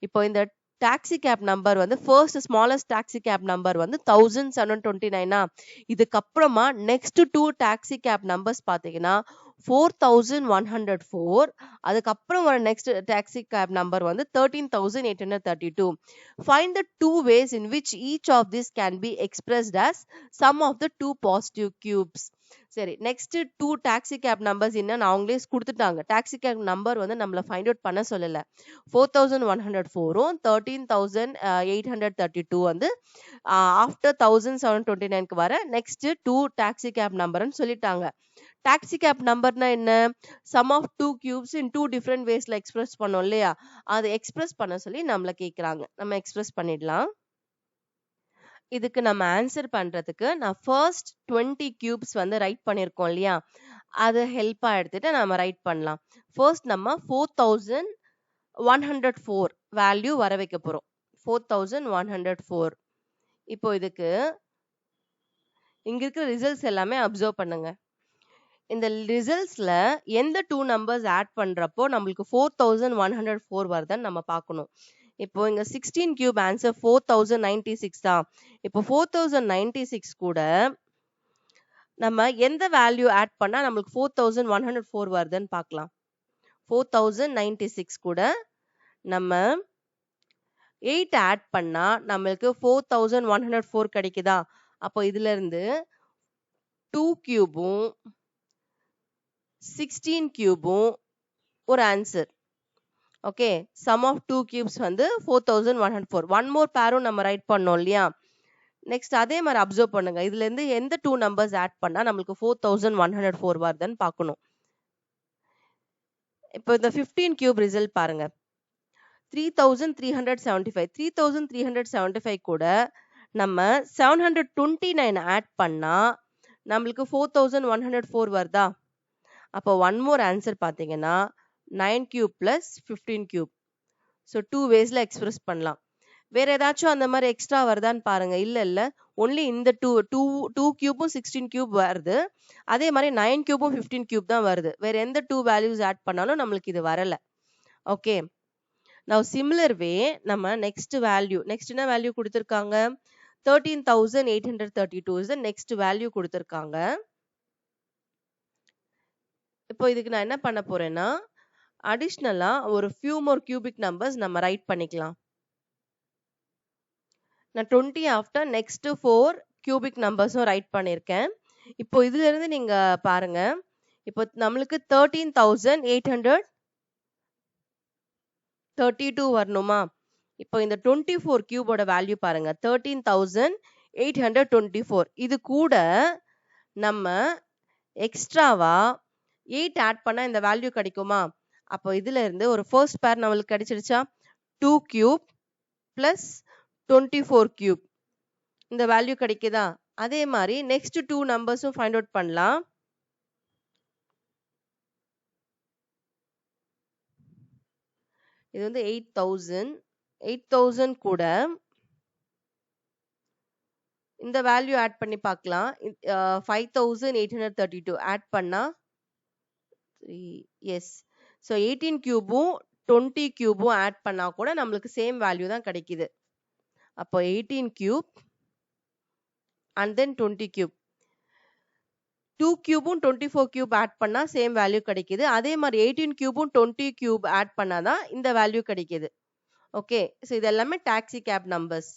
இப்போ இந்த டாக்ஸி கேப் நம்பர் வந்து first smallest taxi cab number வந்து 1729. இதுக்கப்புறமா next two taxi cab numbers பாத்தீங்கன்னா 4104, அதுக்கப்புறம் வர நெக்ஸ்ட் டாக்ஸி கேப் நம்பர் வந்து 13832. Find the two ways in which each of these can be expressed as sum of the two positive cubes. சரி, next two taxi cab numbers என்னன்னு அவங்களே கொடுத்துட்டாங்க. Taxi cab number வந்து நம்மள find out பண்ண சொல்லல. 4104ம் 13832 வந்து ஆஃப்டர் 1729க்கு வர நெக்ஸ்ட் டூ டாக்ஸி கேப் நம்பர்னு சொல்லிட்டாங்க. டாக்ஸி கேப் நம்பர்னா என்ன, sum of two cubes in two different வேஸ்ல எக்ஸ்பிரஸ் பண்ணோம் இல்லையா, அதை எக்ஸ்பிரஸ் பண்ண சொல்லி நம்மள கேக்குறாங்க. நம்ம எக்ஸ்பிரஸ் பண்ணிடலாம். இதுக்கு நம்ம ஆன்சர் பண்றதுக்கு நான் ஃபர்ஸ்ட் 20 கியூப்ஸ் வந்து ரைட் பண்ணிருக்கோம் இல்லையா, அது ஹெல்ப்பா எடுத்துட்டு நம்ம ரைட் பண்ணலாம். ஃபர்ஸ்ட் நம்ம 4104 வேல்யூ வர வைக்க போறோம். 4104. இப்போ இதுக்கு இங்க இருக்கிற ரிசல்ட்ஸ் எல்லாமே அப்சர்வ் பண்ணுங்க. இந்த ரிசல்ட்ஸ்ல எந்த டூ நம்பர்ஸ் ஆட் பண்றப்போ நம்மளுக்கு 4104 வருதுன்னு நம்ம பார்க்கணும். இப்போ இங்க 16 கியூப் ஆன்சர் 4096 தான். இப்போ 4096 கூட நம்ம எந்த வேல்யூ ஆட் பண்ணா நம்மளுக்கு 4104 வருதுன்னு பார்க்கலாம். 4096 கூட நம்ம 8 ஆட் பண்ணா நம்மளுக்கு 4104 கிடைக்குதா. அப்போ இதுல இருந்து 2 கியூபும் 16 கியூபும் ஒரு answer. Okay, sum of two cubes வந்து 4104. ஒன் மோர் பேரும் நம்ம ரைட் பண்ணோம் இல்லையா. நெக்ஸ்ட் அதே மாதிரி அப்சர்வ் பண்ணுங்க, இதுல இருந்து எந்த டூ நம்பர்ஸ் ஆட் பண்ணா நம்மளுக்கு 4104 வருதுன்னு பார்க்கணும். இப்போ இந்த 15 கியூப் ரிசல்ட் பாருங்க, 3375. 3375 கூட நம்ம 729 ஆட் பண்ணா நம்மளுக்கு 4104 வருதா. அப்போ ஒன் மோர் ஆன்சர் பாத்தீங்கன்னா 9 cube plus 15 cube. So two வேஸ்ல எக்ஸ்பிரஸ் பண்ணலாம். வேற ஏதாச்சும் அந்த மாதிரி எக்ஸ்ட்ரா வருதான்னு பாருங்க. இல்ல ஒன்லி இந்த டூ கியூபும் 16 கியூப் வருது. அதே மாதிரி 9 கியூபும் 15 கியூப் தான் வருது. வேற எந்த 2 வேல்யூஸ் ஆட் பண்ணாலும் நம்மளுக்கு இது வரல. ஓகே, now similar way நம்ம next என்ன வேல்யூ கொடுத்திருக்காங்க? 13,832 is the next value கொடுத்திருக்காங்க. இப்போ இதுக்கு நான் என்ன பண்ண போறேன்னா, அடிஷ்னலா ஒரு few more cubic numbers நம்ம ரைட் பண்ணிக்கலாம். நான் 20 after next 4 cubic numbers-உம் ரைட் பண்ணியிருக்கேன். இப்போ இதுல இருந்து நீங்க பாருங்க, இப்போ நம்மளுக்கு 13,832 வரணுமா? இப்போ இந்த 24 கியூபோட வேல்யூ பாருங்க, 13,824. இது கூட நம்ம எக்ஸ்ட்ராவா 8 ஆட் பண்ணா இந்த வேல்யூ கிடைக்குமா? அப்போ இதுல இருந்து ஒரு ஃபர்ஸ்ட் பேர் நம்மளுக்கு கிடைச்சிருச்சா? 2 கியூப் பிளஸ் 24 கியூப், இந்த வேல்யூ கிடைக்குதா? அதே மாதிரி நெக்ஸ்ட் 2 நம்பர்ஸும் ஃபைண்ட் அவுட் பண்ணலாம். இது வந்து 8,000 கூட இந்த வேல்யூ ஆட் பண்ணி பார்க்கலாம். 5,832 ஆட் பண்ணா எஸ். ஸோ 18 கியூபும் 20 கியூபும் ஆட் பண்ணா கூட நம்மளுக்கு சேம் வேல்யூ தான் கிடைக்குது. அப்போ 18 கியூப் அண்ட் தென் 20 கியூப், 2 கியூபும் 24 கியூப் ஆட் பண்ணா சேம் வேல்யூ கிடைக்குது. அதே மாதிரி 18 கியூபும் 20 கியூப் ஆட் பண்ணாதான் இந்த வேல்யூ கிடைக்குது. ஓகே, ஸோ இது எல்லாமே டாக்ஸி கேப் நம்பர்ஸ்.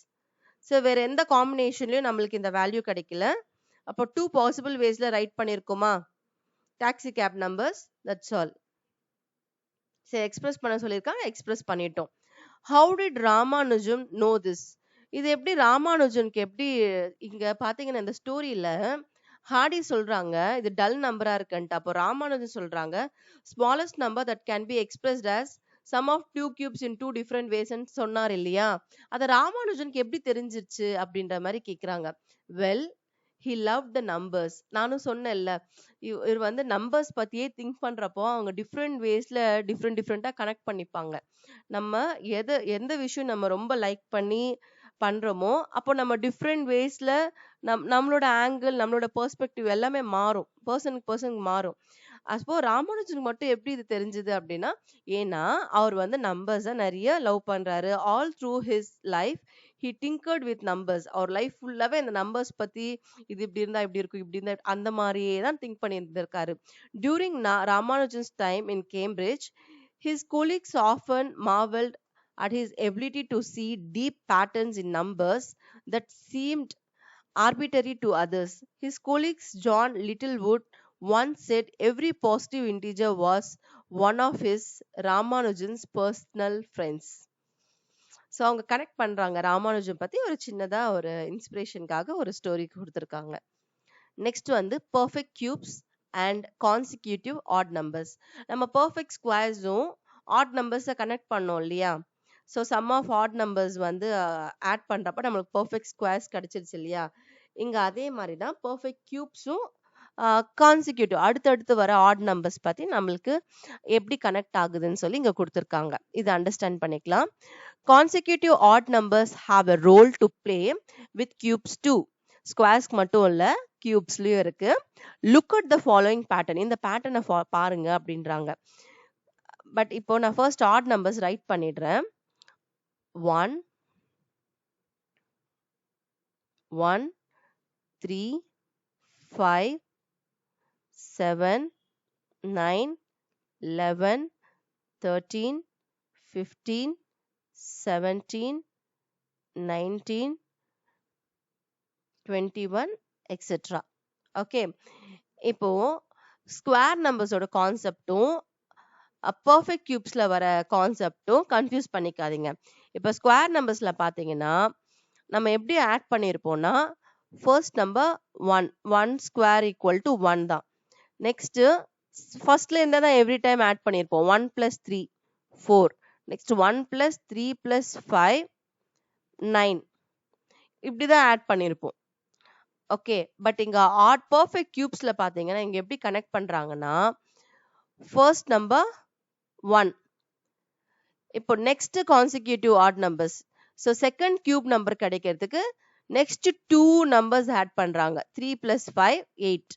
ஸோ வேற எந்த காம்பினேஷன்லயும் நம்மளுக்கு இந்த வேல்யூ கிடைக்கல. அப்போ 2 பாசிபிள் வேஸ்ல ரைட் பண்ணிருக்கோமா taxi cab numbers. That's all. சரி, எக்ஸ்பிரஸ் பண்ண சொல்லியிருக்காங்க, எக்ஸ்பிரஸ் பண்ணிட்டோம். How did Ramanujam know this? இது எப்படி ராமானுஜனுக்கு எப்படி? இங்க பாத்தீங்கன்னா இந்த ஸ்டோரியில ஹார்டி சொல்றாங்க இது டல் நம்பரா இருக்குன்ட்டு. அப்போ ராமானுஜன் சொல்றாங்க smallest number that can be expressed as sum of 2 cubes in 2 different ways ன்னு சொன்னார் இல்லையா? அத ராமானுஜனுக்கு எப்படி தெரிஞ்சிருச்சு அப்படின்ற மாதிரி கேக்குறாங்க. Well, he loved the numbers. நானும் சொன்னேன்ல, இவர் வந்து நம்பர்ஸ் பத்தியே திங்க் பண்றப்போ அவங்க டிஃப்ரெண்ட் வேஸ்ல டிஃப்ரெண்டா கனெக்ட் பண்ணிப்பாங்க. நம்ம எந்த விஷயம் நம்ம ரொம்ப லைக் பண்ணி பண்றோமோ அப்போ நம்ம டிஃப்ரெண்ட் வேஸ்ல நம்மளோட ஆங்கிள், நம்மளோட பெர்ஸ்பெக்டிவ் எல்லாமே மாறும், பர்சனுக்கு மாறும். அப்போ ராமானுஜனுக்கு மட்டும் எப்படி இது தெரிஞ்சது அப்படின்னா, ஏன்னா அவர் வந்து நம்பர்ஸ் நிறைய லவ் பண்றாரு. All through his life he tinkered with numbers. அவர் லைஃப் ஃபுல்லாவே அந்த நம்பர்ஸ் பத்தி இது இப்படி இருந்தா இப்படி இருக்கும், இப்படி இருந்தா அந்த மாதிரியே தான் திங்க் பண்ணி இருந்திருக்காரு. During Ramanujan's time in Cambridge, his colleagues often marveled at his ability to see deep patterns in numbers that seemed arbitrary to others. His colleagues John Littlewood once said every positive integer was one of his Ramanujan's personal friends. So அவங்க connect பண்றாங்க ராமானுஜம் பத்தி ஒரு சின்னதா ஒரு இன்ஸ்பிரேஷனுக்காக ஒரு story கொடுத்துருக்காங்க. Next வந்து perfect cubes and consecutive odd numbers. நம்ம பர்ஃபெக்ட் ஸ்கொயர்ஸும் ஆட் நம்பர்ஸை கனெக்ட் பண்ணோம் இல்லையா? So sum of odd numbers வந்து ஆட் பண்றப்ப நம்மளுக்கு பர்ஃபெக்ட் ஸ்கொயர்ஸ் கிடைச்சிருச்சு இல்லையா? இங்க அதே மாதிரி தான் பர்ஃபெக்ட் கியூப்ஸும் கான்சிக்யூட்டிவ் அடுத்தடுத்து வர ஆட் நம்பர்ஸ் பத்தி நம்மளுக்கு எப்படி கனெக்ட் ஆகுதுன்னு சொல்லி இங்க கொடுத்துருக்காங்க. இதை அண்டர்ஸ்டாண்ட் பண்ணிக்கலாம். Consecutive odd numbers have a role to play with cubes too. ஸ்கொயர்ஸ்க்கு மட்டும் இல்ல, கியூப்ஸ்லயும் இருக்கு. Look at the following pattern. இந்த பேட்டர்னை பாருங்க அப்படின்றாங்க. பட் இப்போ நான் ஃபர்ஸ்ட் ஆட் நம்பர்ஸ் ரைட் பண்ணிடுறேன். 1 1 3 5 7 9 11 13 15 17 19 21 எக்ஸெட்ரா. ஓகே, இப்போ ஸ்கொயர் நம்பர்ஸோட கான்செப்டும் பர்ஃபெக்ட் கியூப்ஸ்ல வர கான்செப்டும் கன்ஃபியூஸ் பண்ணிக்காதீங்க. இப்போ ஸ்கொயர் நம்பர்ஸ்ல பாத்தீங்கன்னா நம்ம எப்படி ஆட் பண்ணியிருப்போம்னா, first number 1 square equal to 1 தான். நெக்ஸ்ட் ஃபர்ஸ்ட்ல இருந்தா தான் எவ்ரி டைம் ஆட் பண்ணியிருப்போம். 1 + 3 4. நெக்ஸ்ட் 1 + 3 + 5 9. இப்படிதான் ஆட் பண்ணியிருப்போம். ஓகே, பட் இங்க ஆட் பர்ஃபெக்ட் கியூப்ஸ்ல பாத்தீங்கன்னா இங்க எப்படி கனெக்ட் பண்றாங்கன்னா, ஃபர்ஸ்ட் நம்பர் 1. இப்போ next consecutive odd numbers so second cube number கிடைக்கிறதுக்கு நெக்ஸ்ட் 2 நம்பர்ஸ் ஆட் பண்றாங்க. 3 + 5 8.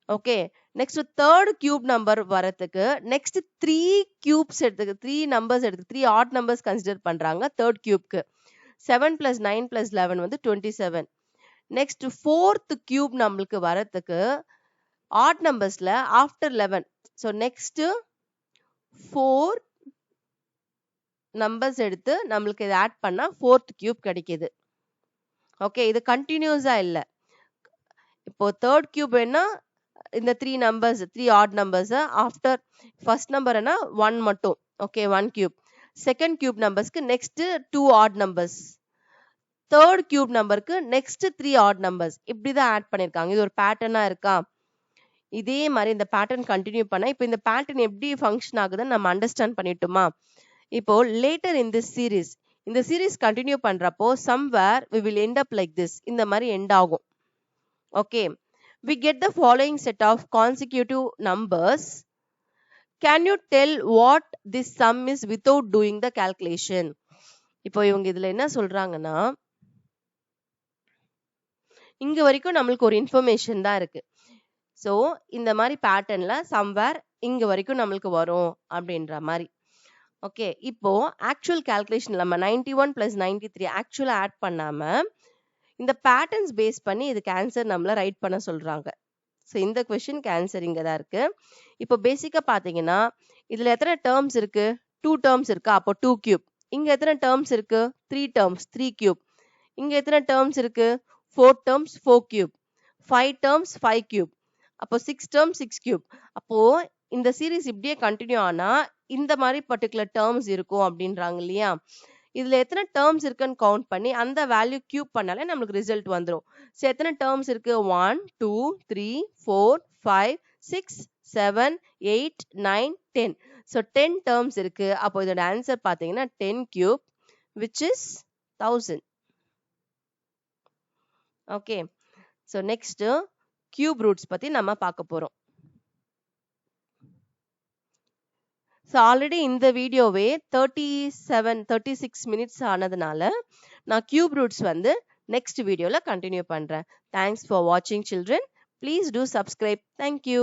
Okay, next third cube number வரதுக்கு நெக்ஸ்ட் 3 கியூப்ஸ் எடுத்துக்கு 3 நம்பர்ஸ் எடுத்து 3 ஆட் நம்பர்ஸ் கன்சிடர் பண்றாங்க தேர்ட் கியூப்க்கு. 7 + 9 + 11 வந்து 27. நெக்ஸ்ட் ஃபோர்த் கியூப் நம்மளுக்கு வரதுக்கு ஆட் நம்பர்ஸ்ல ஆஃப்டர் 11. ஸோ நெக்ஸ்ட் 4 நம்பர்ஸ் எடுத்து நம்மளுக்கு இதை ஆட் பண்ணா ஃபோர்த் கியூப் கிடைக்குது. ஓகே, இது கண்டினியூஸா இல்ல. இப்போ தேர்ட் கியூப் என்ன, இந்த 3 numbers 3 odd numbers after first number என்ன 1 மட்டும். Okay, 1 cube. செகண்ட் கியூப் நம்பர்ஸ்க்கு next 2 odd numbers. Third cube நம்பருக்கு நெக்ஸ்ட் 3 ஆட் நம்பர்ஸ். இப்படிதான் ஆட் பண்ணிருக்காங்க. இது ஒரு பேட்டர்னா இருக்கா? இதே மாதிரி இந்த பேட்டர்ன் கண்டினியூ பண்ணா இப்போ இந்த பேட்டர்ன் எப்படி ஃபங்க்ஷன் ஆகுதுன்னு நம்ம அண்டர்ஸ்டாண்ட் பண்ணிட்டோமா? இப்போ லேட்டர் இன் திஸ் சீரீஸ், இந்த சீரீஸ் கண்டினியூ பண்றப்போ somewhere we will end up like this. இந்த மாதிரி எண்ட் ஆகும். Okay, we get the following set of consecutive numbers. Can you tell what this sum is without doing the calculation? இப்போ இவங்க இதுல என்ன சொல்றாங்கன்னா, இங்க வரைக்கும் நம்மளுக்கு ஒரு இன்ஃபர்மேஷன் தான் இருக்கு. ஸோ இந்த மாதிரி பேட்டர்ன்ல சம்வேர் இங்க வரைக்கும் நம்மளுக்கு வரும் அப்படின்ற மாதிரி. ஓகே, இப்போ ஆக்சுவல் கால்குலேஷன் நம்ம 91 + 93 ஆக்சுவலா ஆட் பண்ணாம இந்த பேட்டர்ன்ஸ் பேஸ் பண்ணி இதுக்கு ஆன்சர் நம்மள ரைட் பண்ண சொல்றாங்க. ஸோ இந்த கொஸ்டினுக்கு ஆன்சர் இங்க தான் இருக்கு. இப்போ பேசிக்கா பாத்தீங்கன்னா இதுல எத்தனை டேர்ம்ஸ் இருக்கு? 2 டேர்ம்ஸ் இருக்கு. அப்போ 2 கியூப். இங்க எத்தனை டேர்ம்ஸ் இருக்கு? 3 டேர்ம்ஸ் 3 கியூப். இங்க எத்தனை டேர்ம்ஸ் இருக்கு? 4 டேர்ம்ஸ் 4 கியூப். 5 terms 5 cube. அப்போ 6 டேர்ம்ஸ் 6 கியூப். அப்போ இந்த சீரீஸ் இப்படியே கண்டினியூ ஆனா இந்த மாதிரி பர்டிகுலர் டேர்ம்ஸ் இருக்கும் அப்படின்றாங்க இல்லையா? இதுல எத்தனை டேர்ம்ஸ் இருக்குன்னு கவுண்ட் பண்ணி அந்த வேல்யூ கியூப் பண்ணாலே நமக்கு ரிசல்ட் வந்துடும். ஸோ எத்தனை டேர்ம்ஸ் இருக்கு? 1 2 3 4 5 6 7 8 9 10. ஸோ 10 டேர்ம்ஸ் இருக்கு. அப்போ இதோட ஆன்சர் பாத்தீங்கன்னா 10 cube which is 1000. Okay, so next cube roots பத்தி நம்ம பார்க்க போறோம். ஸோ ஆல்ரெடி இந்த வீடியோவே 36 மினிட்ஸ் ஆனதுனால நான் கியூப் ரூட்ஸ் வந்து நெக்ஸ்ட் வீடியோல கண்டினியூ பண்றேன். தேங்க்ஸ் ஃபார் வாட்சிங் children. Please do subscribe. Thank you.